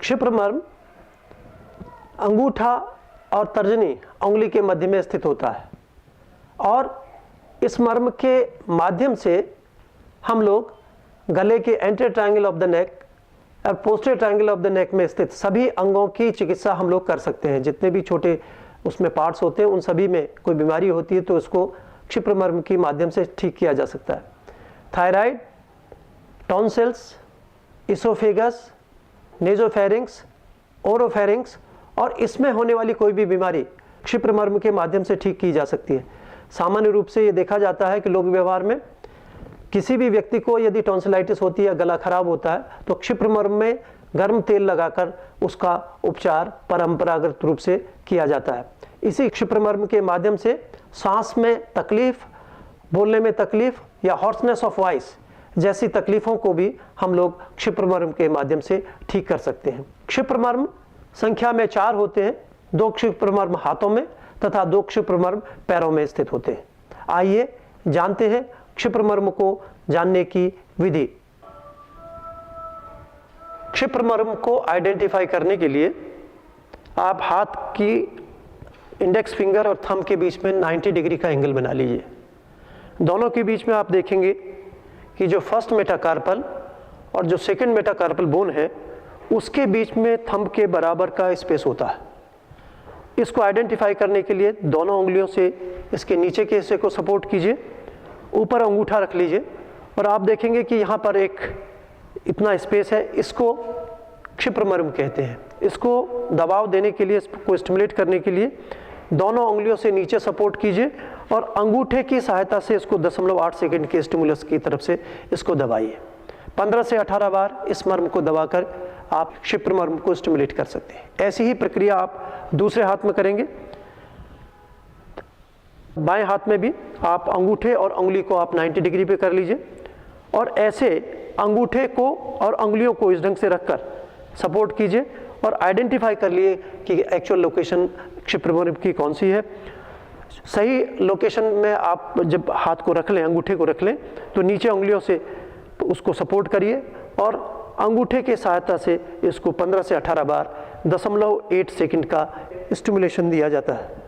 क्षिप्रमर्म अंगूठा और तर्जनी उंगली के मध्य में स्थित होता है और इस मर्म के माध्यम से हम लोग गले के anterior triangle of the neck और posterior triangle of the neck में स्थित सभी अंगों की चिकित्सा हम लोग कर सकते हैं। जितने भी छोटे उसमें पार्ट्स होते हैं उन सभी में कोई बीमारी होती है तो उसको क्षिप्रमर्म के माध्यम से ठीक किया जा सकता है। थायराइड, टॉन्सिल्स, इसोफेगस, नेजोफेरिंक्स, ओरोफेरिंक्स और इसमें होने वाली कोई भी बीमारी क्षिप्रमर्म के माध्यम से ठीक की जा सकती है। सामान्य रूप से ये देखा जाता है कि लोक व्यवहार में किसी भी व्यक्ति को यदि टॉन्सिलाइटिस होती है, गला खराब होता है तो क्षिप्रमर्म में गर्म तेल लगाकर उसका उपचार परंपरागत रूप से किया जाता है। इसी क्षिप्रमर्म के माध्यम से सांस में तकलीफ, बोलने में तकलीफ या हॉर्सनेस ऑफ वॉइस जैसी तकलीफों को भी हम लोग क्षिप्रमर्म के माध्यम से ठीक कर सकते हैं। क्षिप्रमर्म संख्या में 4 होते हैं। 2 क्षिप्रमर्म हाथों में तथा 2 क्षिप्रमर्म पैरों में स्थित होते हैं। आइए जानते हैं क्षिप्रमर्म को जानने की विधि। क्षिप्रमर्म को आइडेंटिफाई करने के लिए आप हाथ की इंडेक्स फिंगर और थंब के बीच में 90 डिग्री का एंगल बना लीजिए। दोनों के बीच में आप देखेंगे कि जो फर्स्ट मेटाकार्पल और जो सेकंड मेटाकार्पल बोन है उसके बीच में थंब के बराबर का स्पेस होता है। इसको आइडेंटिफाई करने के लिए दोनों उंगलियों से इसके नीचे के हिस्से को सपोर्ट कीजिए, ऊपर अंगूठा रख लीजिए और आप देखेंगे कि यहाँ पर एक इतना स्पेस है, इसको क्षिप्रमर्म कहते हैं। इसको दबाव देने के लिए, इसको स्टिमुलेट करने के लिए दोनों उंगलियों से नीचे सपोर्ट कीजिए और अंगूठे की सहायता से इसको 0.8 सेकंड के स्टिमुलस की तरफ से इसको दबाइए। 15 से 18 बार इस मर्म को दबाकर आप क्षिप्रमर्म को स्टिमुलेट कर सकते हैं। ऐसी ही प्रक्रिया आप दूसरे हाथ में करेंगे। बाएं हाथ में भी आप अंगूठे और उंगली को आप 90 डिग्री पे कर लीजिए और ऐसे अंगूठे को और उंगलियों को इस ढंग से रखकर सपोर्ट कीजिए और आइडेंटिफाई कर लिए कि एक्चुअल लोकेशन क्षिप्रमर्म की कौन सी है। सही लोकेशन में आप जब हाथ को रख लें, अंगूठे को रख लें, तो नीचे उंगलियों से उसको सपोर्ट करिए और अंगूठे के सहायता से इसको 15 से 18 बार 0.8 सेकंड का स्टिमुलेशन दिया जाता है।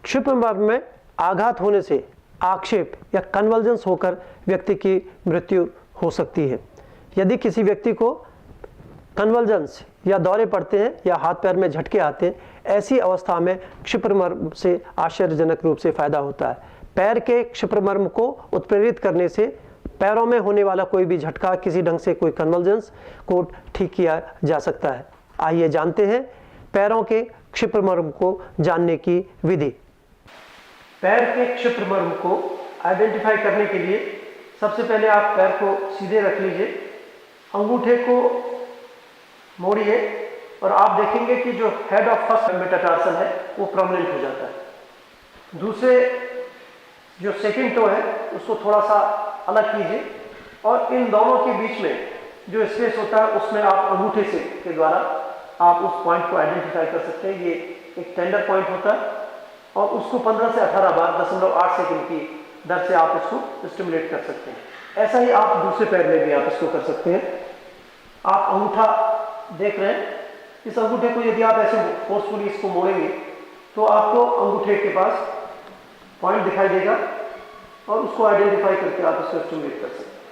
क्षिप्रमर्म में आघात होने से आक्षेप या कन्वल्जेंस होकर व्यक्ति की मृत्यु हो सकती है। यदि किसी व्यक्ति को कन्वल्जेंस या दौरे पड़ते हैं या हाथ पैर में झटके आते हैं, ऐसी अवस्था में क्षिप्रमर्म से आश्चर्यजनक रूप से फायदा होता है। पैर के क्षिप्रमर्म को उत्प्रेरित करने से पैरों में होने वाला कोई भी झटका, किसी ढंग से कोई कन्वल्जेंस को ठीक किया जा सकता है। आइए जानते हैं पैरों के क्षिप्रमर्म को जानने की विधि। पैर के क्षिप्रमर्म को आइडेंटिफाई करने के लिए सबसे पहले आप पैर को सीधे रख लीजिए, अंगूठे को मोड़िए और आप देखेंगे कि जो हेड ऑफ फर्स्ट मेटाटार्सल है वो प्रोमिनेंट हो जाता है। दूसरे जो सेकंड टो है उसको थोड़ा सा अलग कीजिए और इन दोनों के बीच में जो स्पेस होता है उसमें आप अंगूठे से के द्वारा आप उस पॉइंट को आइडेंटिफाई कर सकते हैं। ये एक टेंडर पॉइंट होता है और उसको 15 से 18 बार 0.8 सेकंड की दर से आप इसको स्टिमुलेट कर सकते हैं। ऐसा ही आप दूसरे पैर में भी आप इसको कर सकते हैं। आप अंगूठा देख रहे हैं, इस अंगूठे को यदि आप ऐसे फोर्सफुली इसको मोड़ेंगे तो आपको अंगूठे के पास पॉइंट दिखाई देगा और उसको आइडेंटिफाई करके आप इसको स्टिमुलेट कर सकते हैं।